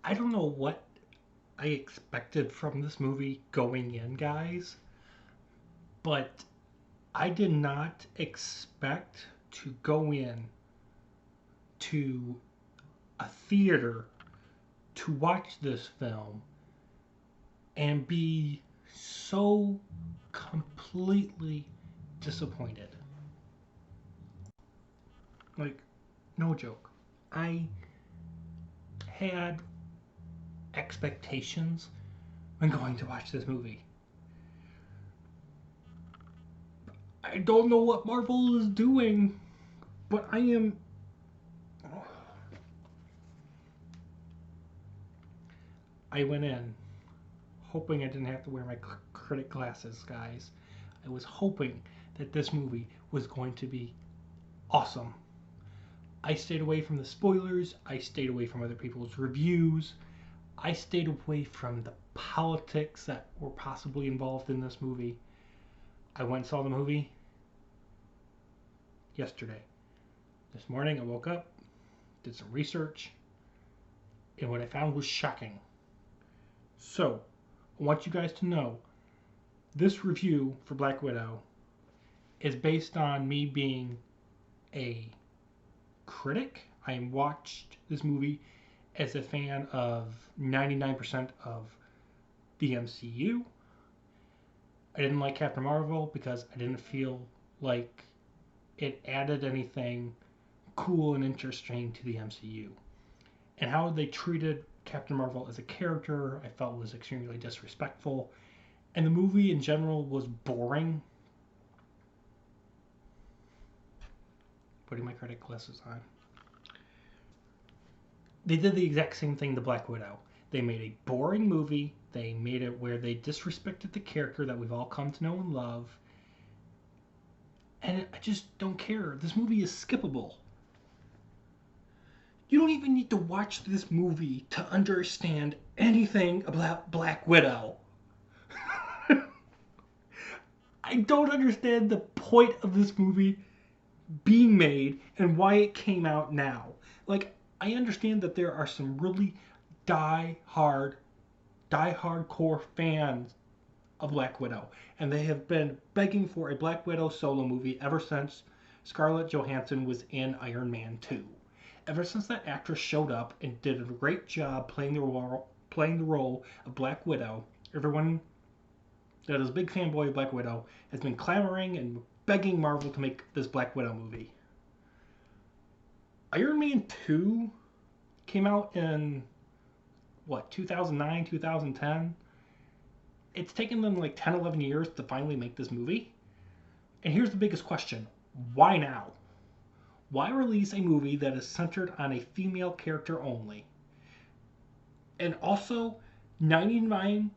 I don't know what I expected from this movie going in, guys, but I did not expect to go in to a theater to watch this film and be so completely disappointed. Like, no joke. I had expectations when going to watch this movie. I don't know what Marvel is doing, but I went in hoping I didn't have to wear my critic glasses, guys. I was hoping that this movie was going to be awesome. I stayed away from the spoilers. I stayed away from other people's reviews. I stayed away from the politics that were possibly involved in this movie. I went and saw the movie yesterday. This morning I woke up, did some research, and what I found was shocking. So, I want you guys to know this review for Black Widow is based on me being a critic. I watched this movie as a fan of 99% of the MCU. I didn't like Captain Marvel because I didn't feel like it added anything cool and interesting to the MCU. And how they treated Captain Marvel as a character, I felt was extremely disrespectful. And the movie in general was boring. Putting my critic glasses on. They did the exact same thing to Black Widow. They made a boring movie. They made it where they disrespected the character that we've all come to know and love. And I just don't care. This movie is skippable. You don't even need to watch this movie to understand anything about Black Widow. I don't understand the point of this movie being made and why it came out now. Like, I understand that there are some really die-hardcore fans of Black Widow, and they have been begging for a Black Widow solo movie ever since Scarlett Johansson was in Iron Man 2. Ever since that actress showed up and did a great job playing the role of Black Widow, everyone that is a big fanboy of Black Widow has been clamoring and begging Marvel to make this Black Widow movie. Iron Man 2 came out in, 2009, 2010? It's taken them like 10, 11 years to finally make this movie. And here's the biggest question. Why now? Why release a movie that is centered on a female character only? And also, 99%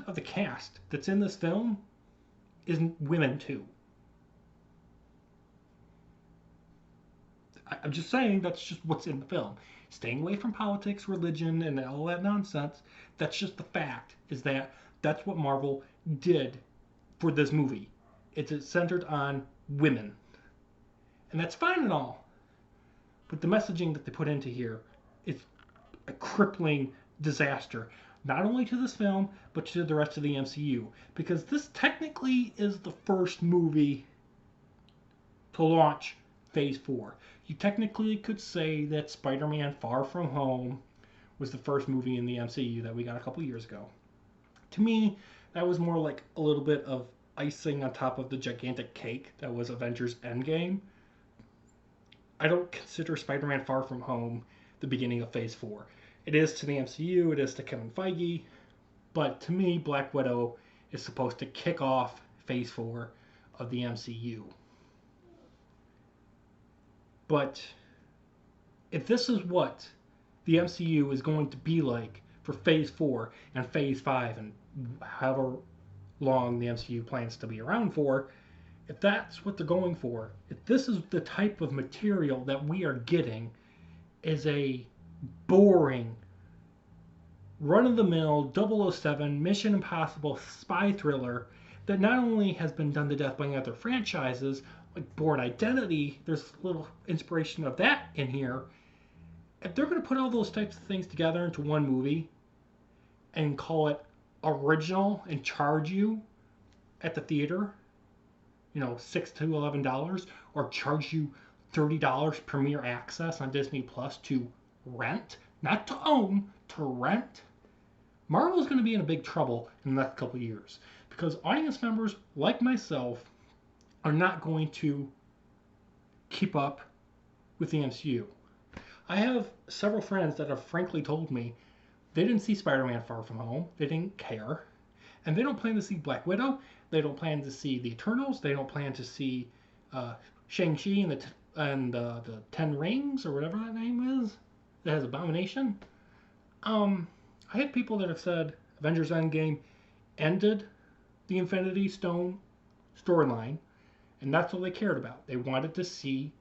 of the cast that's in this film is women too. I'm just saying that's just what's in the film. Staying away from politics, religion, and all that nonsense. That's just the fact, is that that's what Marvel did for this movie. It's centered on women. And that's fine and all. But the messaging that they put into here is a crippling disaster. Not only to this film, but to the rest of the MCU. Because this technically is the first movie to launch Phase 4. You technically could say that Spider-Man Far From Home was the first movie in the MCU that we got a couple years ago. To me, that was more like a little bit of icing on top of the gigantic cake that was Avengers Endgame. I don't consider Spider-Man Far From Home the beginning of Phase 4. It is to the MCU, it is to Kevin Feige, but to me, Black Widow is supposed to kick off Phase 4 of the MCU. But if this is what the MCU is going to be like for Phase 4 and Phase 5 and however long the MCU plans to be around for, if that's what they're going for, if this is the type of material that we are getting, is a boring, run-of-the-mill 007 Mission Impossible spy thriller that not only has been done to death by other franchises, like Bourne Identity, there's a little inspiration of that in here, if they're going to put all those types of things together into one movie and call it original and charge you at the theater, $6 to $11, or charge you $30 premiere access on Disney Plus to rent, not to own, to rent, Marvel's going to be in a big trouble in the next couple of years because audience members like myself are not going to keep up with the MCU. I have several friends that have frankly told me they didn't see Spider-Man Far From Home, they didn't care, and they don't plan to see Black Widow, they don't plan to see the Eternals, they don't plan to see Shang-Chi and the Ten Rings, or whatever that name is, that has Abomination. I have people that have said Avengers Endgame ended the Infinity Stone storyline, and that's all they cared about. They wanted to see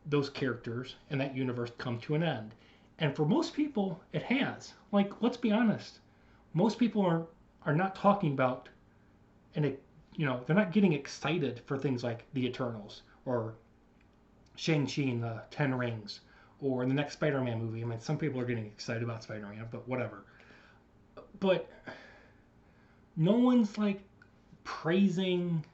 those characters and that universe come to an end. And for most people, it has. Like, let's be honest. Most people are not talking about, and they're not getting excited for things like the Eternals or Shang-Chi and the Ten Rings or the next Spider-Man movie. I mean, some people are getting excited about Spider-Man, but whatever. But no one's like praising,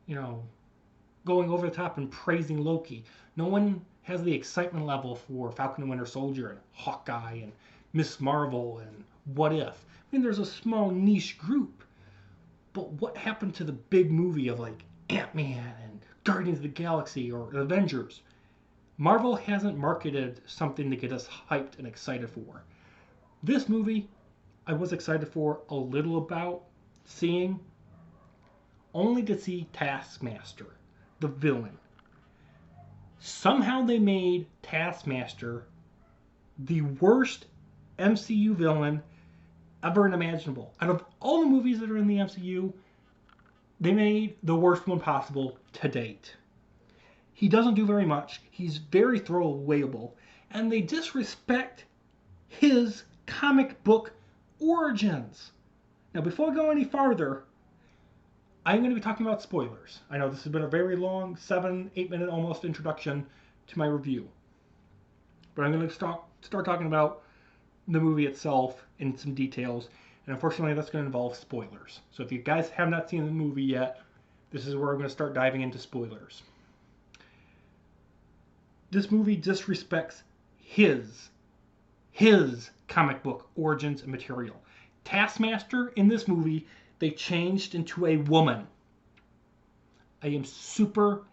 going over the top and praising Loki. No one has the excitement level for Falcon and Winter Soldier and Hawkeye and Miss Marvel and What If. I mean, there's a small niche group. But what happened to the big movie of like Ant-Man and Guardians of the Galaxy or Avengers? Marvel hasn't marketed something to get us hyped and excited for. This movie, I was excited for a little about seeing, only to see Taskmaster, the villain. Somehow they made Taskmaster the worst MCU villain ever imaginable. Out of all the movies that are in the MCU, they made the worst one possible to date. He doesn't do very much. He's very throwawayable. And they disrespect his comic book origins. Now, before I go any farther, I'm going to be talking about spoilers. I know this has been a very long, 7-8 minute almost introduction to my review. But I'm going to start talking about the movie itself in some details. And unfortunately, that's going to involve spoilers. So if you guys have not seen the movie yet, this is where I'm going to start diving into spoilers. This movie disrespects his comic book origins and material. Taskmaster in this movie, they changed into a woman. I am super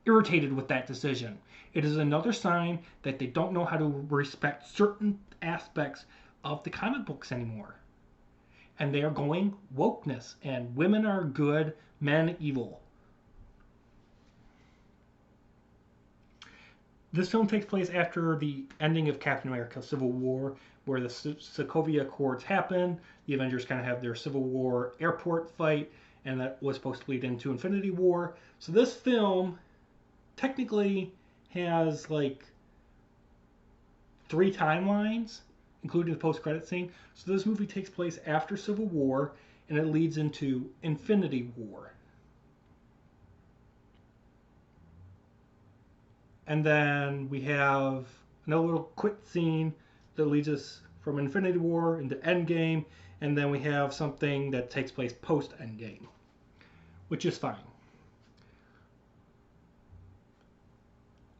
irritated with that decision. It is another sign that they don't know how to respect certain aspects of the comic books anymore. And they are going wokeness, and women are good, men evil. This film takes place after the ending of Captain America Civil War, where the Sokovia Accords happen. The Avengers kind of have their Civil War airport fight, and that was supposed to lead into Infinity War. So this film technically has like 3 timelines, including the post-credit scene. So this movie takes place after Civil War, and it leads into Infinity War. And then we have another little quick scene that leads us from Infinity War into Endgame, and then we have something that takes place post-Endgame, which is fine.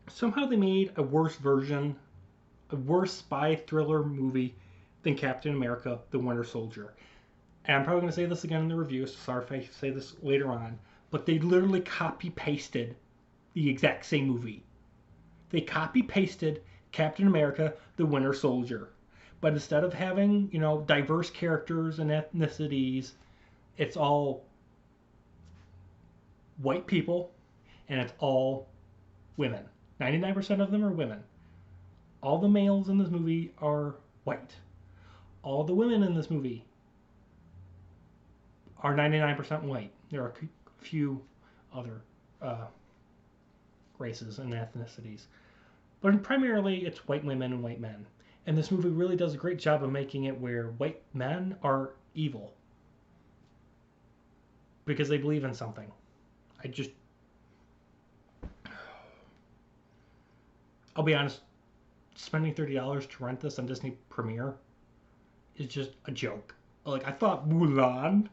Somehow they made a worse version, a worse spy thriller movie than Captain America: The Winter Soldier. And I'm probably going to say this again in the review, so sorry if I say this later on, but they literally copy-pasted the exact same movie. They copy-pasted Captain America: The Winter Soldier. But instead of having, diverse characters and ethnicities, it's all white people, and it's all women. 99% of them are women. All the males in this movie are white. All the women in this movie are 99% white. There are a few other races and ethnicities. But primarily, it's white women and white men. And this movie really does a great job of making it where white men are evil. Because they believe in something. I'll be honest, spending $30 to rent this on Disney Premiere is just a joke. Like, I thought Mulan,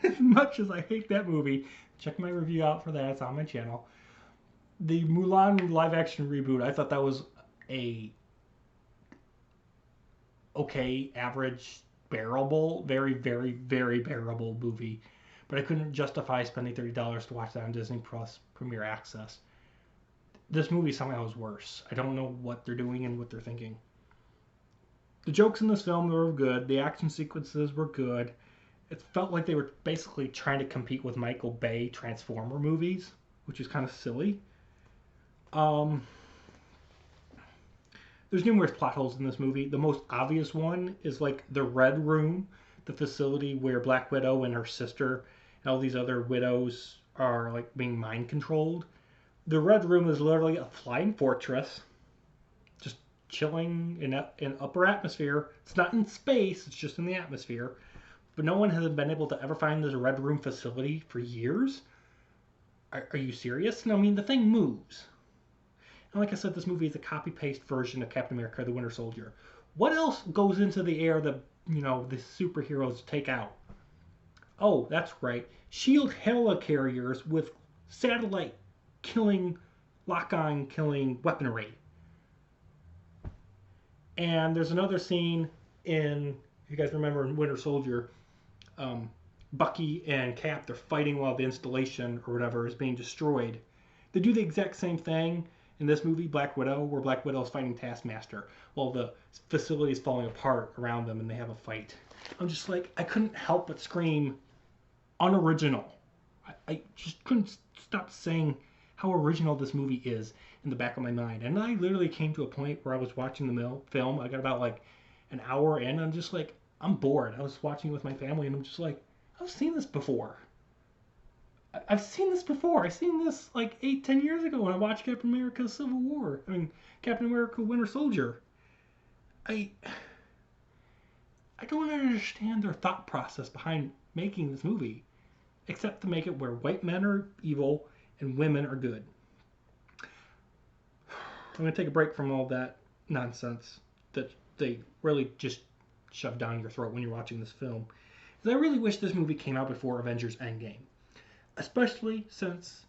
as much as I hate that movie, check my review out for that. It's on my channel. The Mulan live action reboot, I thought that was a okay, average, bearable, very, very, very bearable movie. But I couldn't justify spending $30 to watch that on Disney Plus Premier Access. This movie somehow is worse. I don't know what they're doing and what they're thinking. The jokes in this film were good. The action sequences were good. It felt like they were basically trying to compete with Michael Bay Transformer movies, which is kind of silly. There's numerous plot holes in this movie. The most obvious one is like the Red Room, the facility where Black Widow and her sister and all these other widows are like being mind controlled. The Red Room is literally a flying fortress, just chilling in upper atmosphere. It's not in space, it's just in the atmosphere. But no one has been able to ever find this Red Room facility for years. Are you serious? No, I mean, the thing moves. And like I said, this movie is a copy-paste version of Captain America: The Winter Soldier. What else goes into the air that, the superheroes take out? Oh, that's right. Shield helicarriers with satellite killing, lock-on killing weaponry. And there's another scene in, if you guys remember in Winter Soldier, Bucky and Cap, they're fighting while the installation or whatever is being destroyed. They do the exact same thing in this movie, Black Widow, where Black Widow is fighting Taskmaster while the facility is falling apart around them and they have a fight. I'm just like, I couldn't help but scream, unoriginal. I just couldn't stop saying how original this movie is in the back of my mind. And I literally came to a point where I was watching the film. I got about like an hour in. I'm just like, I'm bored. I was watching it with my family and I'm just like, I've seen this before. I've seen this before. I've seen this like 8-10 years ago when I watched Captain America Civil War. Captain America Winter Soldier. I don't understand their thought process behind making this movie, except to make it where white men are evil and women are good. I'm going to take a break from all that nonsense that they really just shove down your throat when you're watching this film. Because I really wish this movie came out before Avengers Endgame. Especially since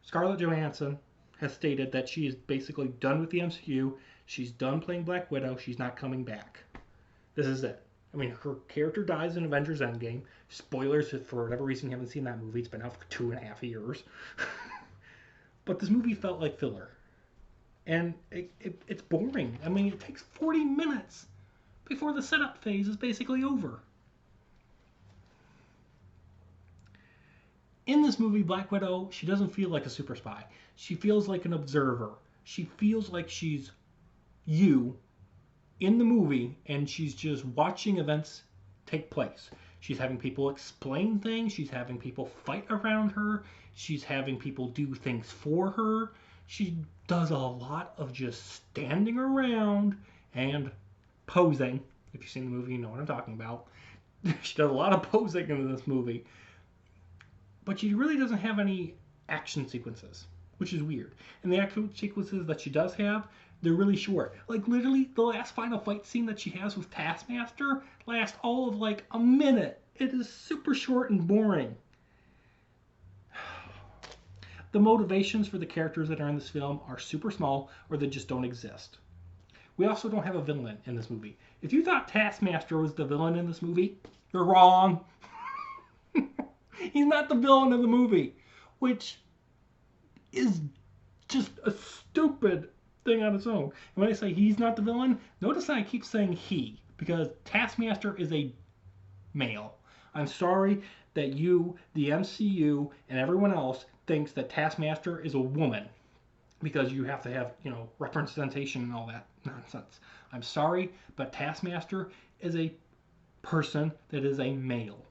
Scarlett Johansson has stated that she is basically done with the MCU. She's done playing Black Widow. She's not coming back. This is it. Her character dies in Avengers Endgame. Spoilers if for whatever reason you haven't seen that movie. It's been out for 2.5 years. But this movie felt like filler. And it's boring. It takes 40 minutes before the setup phase is basically over. In this movie, Black Widow, she doesn't feel like a super spy. She feels like an observer. She feels like she's you in the movie, and she's just watching events take place. She's having people explain things. She's having people fight around her. She's having people do things for her. She does a lot of just standing around and posing. If you've seen the movie, you know what I'm talking about. She does a lot of posing in this movie. But she really doesn't have any action sequences, which is weird. And the action sequences that she does have, they're really short. Like, literally, the last final fight scene that she has with Taskmaster lasts all of, like, a minute. It is super short and boring. The motivations for the characters that are in this film are super small, or they just don't exist. We also don't have a villain in this movie. If you thought Taskmaster was the villain in this movie, you're wrong. He's not the villain of the movie, which is just a stupid thing on its own. And when I say he's not the villain, notice that I keep saying he, because Taskmaster is a male. I'm sorry that you, the MCU, and everyone else thinks that Taskmaster is a woman, because you have to have, representation and all that nonsense. I'm sorry, but Taskmaster is a person that is a male.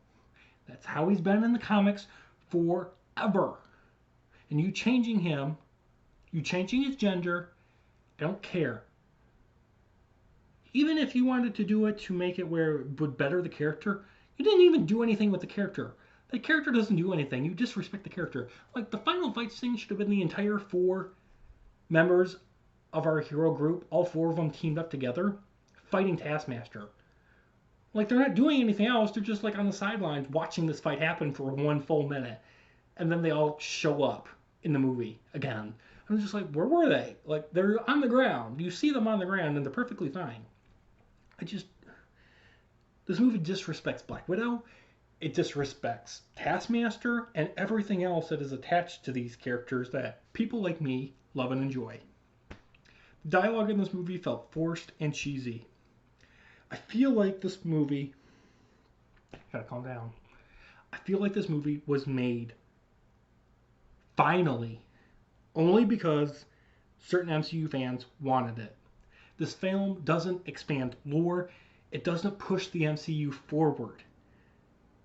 That's how he's been in the comics forever. And you changing him, you changing his gender, I don't care. Even if you wanted to do it to make it where it would better the character, you didn't even do anything with the character. The character doesn't do anything. You disrespect the character. Like, the final fight scene should have been the entire 4 members of our hero group, all four of them teamed up together, fighting Taskmaster. Like they're not doing anything else. They're just like on the sidelines watching this fight happen for 1 full minute, and then they all show up in the movie again. I'm just like, where were they? Like they're on the ground. You see them on the ground, and they're perfectly fine. I just this movie disrespects Black Widow. It disrespects Taskmaster and everything else that is attached to these characters that people like me love and enjoy. The dialogue in this movie felt forced and cheesy. I feel like this movie. Gotta calm down. I feel like this movie was made finally only because certain MCU fans wanted it. This film doesn't expand lore, it doesn't push the MCU forward.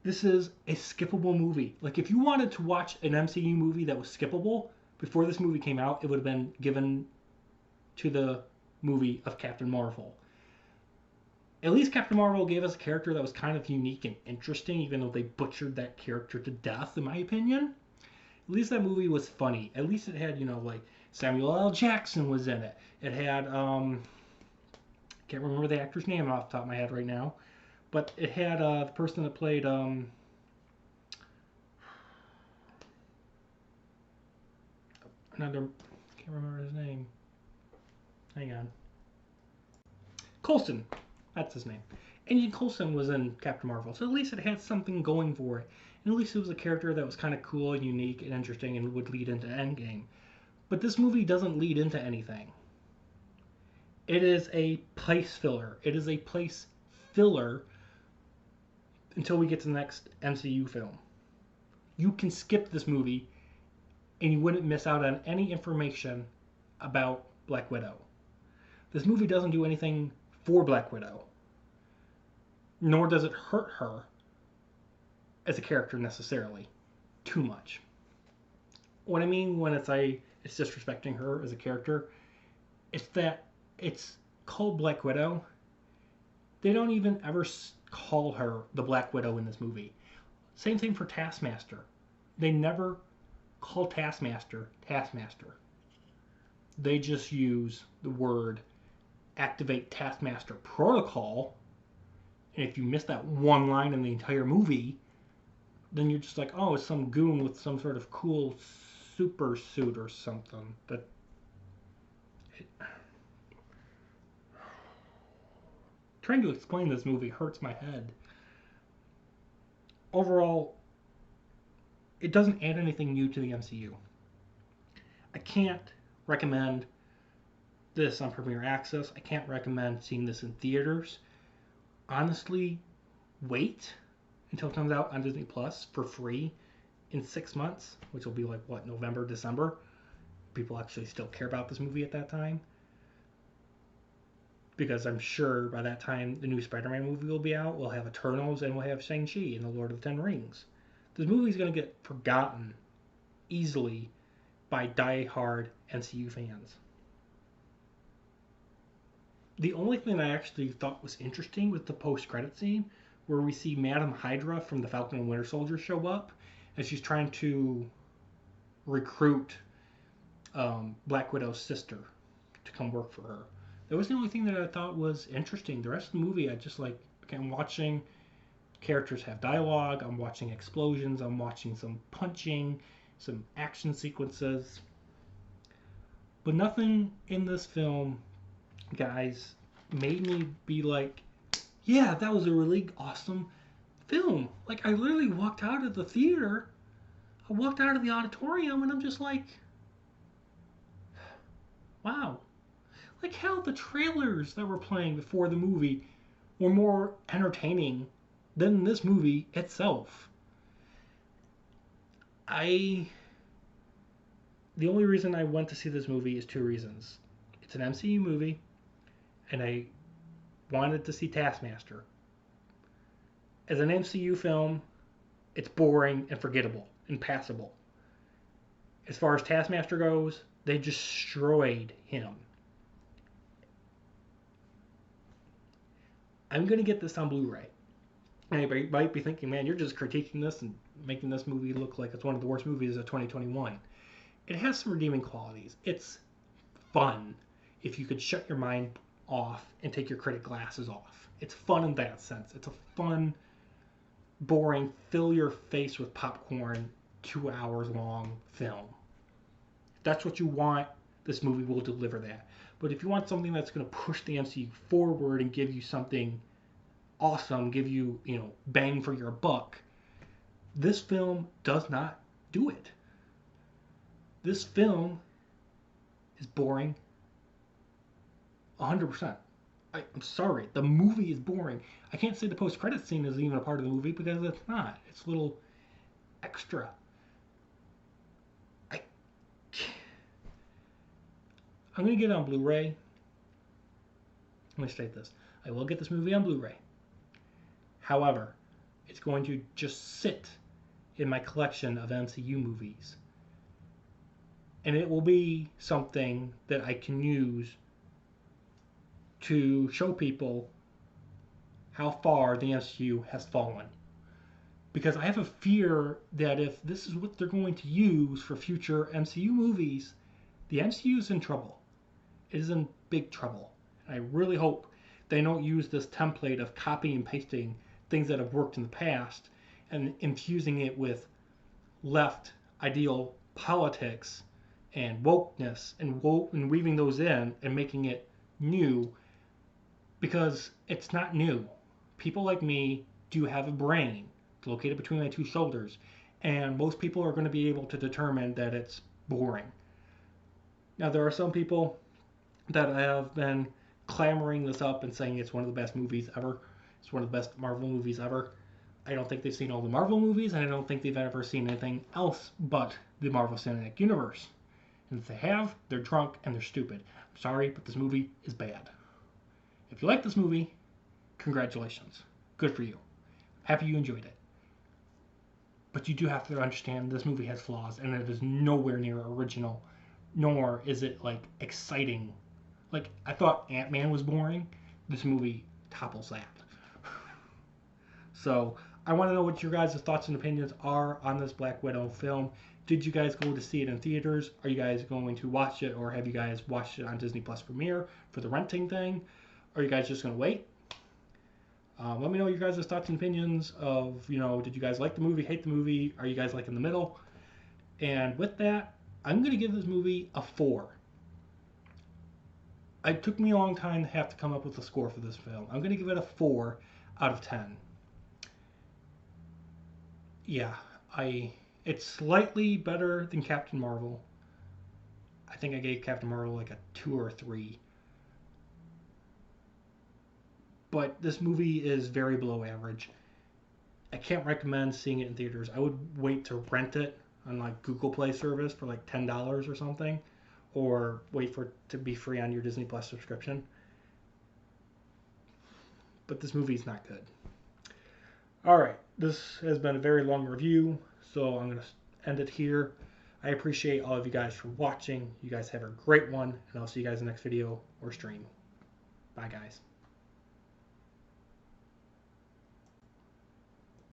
This is a skippable movie. Like, if you wanted to watch an MCU movie that was skippable before this movie came out, it would have been given to the movie of Captain Marvel. At least Captain Marvel gave us a character that was kind of unique and interesting, even though they butchered that character to death, in my opinion. At least that movie was funny. At least it had, like Samuel L. Jackson was in it. It had, can't remember the actor's name off the top of my head right now, but it had the person that played, another, can't remember his name. Hang on. Coulson. That's his name. Agent Coulson was in Captain Marvel, so at least it had something going for it. And at least it was a character that was kind of cool and unique and interesting and would lead into Endgame. But this movie doesn't lead into anything. It is a place filler. It is a place filler until we get to the next MCU film. You can skip this movie and you wouldn't miss out on any information about Black Widow. This movie doesn't do anything for Black Widow, nor does it hurt her as a character necessarily too much. What I mean when it's disrespecting her as a character, it's that it's called Black Widow. They don't even ever call her the Black Widow in this movie. Same thing for Taskmaster. They never call Taskmaster Taskmaster. They just use the word activate Taskmaster protocol, and if you miss that one line in the entire movie, then you're just like, oh, it's some goon with some sort of cool super suit or something. Trying to explain this movie hurts my head. Overall, it doesn't add anything new to the MCU. I can't recommend this on Premiere Access. I can't recommend seeing this in theaters. Honestly, wait until it comes out on Disney Plus for free in 6 months, which will be like, November, December. People actually still care about this movie at that time. Because I'm sure by that time the new Spider-Man movie will be out. We'll have Eternals and we'll have Shang-Chi and the Lord of the Ten Rings. This movie is going to get forgotten easily by die-hard MCU fans. The only thing I actually thought was interesting was the post-credit scene where we see Madam Hydra from the Falcon and Winter Soldier show up, and she's trying to recruit Black Widow's sister to come work for her. That was the only thing that I thought was interesting. The rest of the movie, I'm watching characters have dialogue, I'm watching explosions, I'm watching some punching, some action sequences. But nothing in this film, guys, made me be like, yeah, that was a really awesome film. Like, I literally walked out of the theater, I walked out of the auditorium, and I'm just like, wow. Like, hell, the trailers that were playing before the movie were more entertaining than this movie itself. The only reason I went to see this movie is 2 reasons. It's an MCU movie, and I wanted to see Taskmaster. As an MCU film, it's boring and forgettable and passable. As far as Taskmaster goes, they destroyed him. I'm going to get this on Blu-ray. Anybody might be thinking, man, you're just critiquing this and making this movie look like it's one of the worst movies of 2021. It has some redeeming qualities. It's fun. if you could shut your mind off and take your critic glasses off. It's fun in that sense. It's a fun, boring, fill your face with popcorn, 2 hours long film. If that's what you want, this movie will deliver that. But if you want something that's going to push the MCU forward and give you something awesome, give you, bang for your buck, this film does not do it. This film is boring 100%. I'm sorry, the movie is boring. I can't say the post-credit scene is even a part of the movie because it's not. It's a little extra. I'm going to get it on Blu-ray. Let me state this. I will get this movie on Blu-ray. However, it's going to just sit in my collection of MCU movies. And it will be something that I can use to show people how far the MCU has fallen. Because I have a fear that if this is what they're going to use for future MCU movies, the MCU is in trouble. It is in big trouble. And I really hope they don't use this template of copying and pasting things that have worked in the past and infusing it with left ideal politics and wokeness and weaving those in and making it new, because it's not new. People like me do have a brain located between my two shoulders, and most people are going to be able to determine that it's boring. Now, there are some people that have been clamoring this up and saying it's one of the best movies ever. It's one of the best Marvel movies ever. I don't think they've seen all the Marvel movies, and I don't think they've ever seen anything else but the Marvel Cinematic Universe. And if they have, they're drunk and they're stupid. I'm sorry, but this movie is bad. If you like this movie, congratulations. Good for you. Happy you enjoyed it. But you do have to understand this movie has flaws, and it is nowhere near original, nor is it exciting. I thought Ant-Man was boring. This movie topples that. So I want to know what your guys' thoughts and opinions are on this Black Widow film. Did you guys go to see it in theaters? Are you guys going to watch it, or have you guys watched it on Disney Plus Premiere for the renting thing? Are you guys just going to wait? Let me know your guys' thoughts and opinions of, did you guys like the movie, hate the movie? Are you guys in the middle? And with that, I'm going to give this movie a 4. It took me a long time to have to come up with a score for this film. I'm going to give it a 4 out of 10. Yeah, it's slightly better than Captain Marvel. I think I gave Captain Marvel a 2 or 3. But this movie is very below average. I can't recommend seeing it in theaters. I would wait to rent it on Google Play service for $10 or something, or wait for it to be free on your Disney Plus subscription. But this movie is not good. Alright, this has been a very long review, so I'm going to end it here. I appreciate all of you guys for watching. You guys have a great one, and I'll see you guys in the next video or stream. Bye, guys.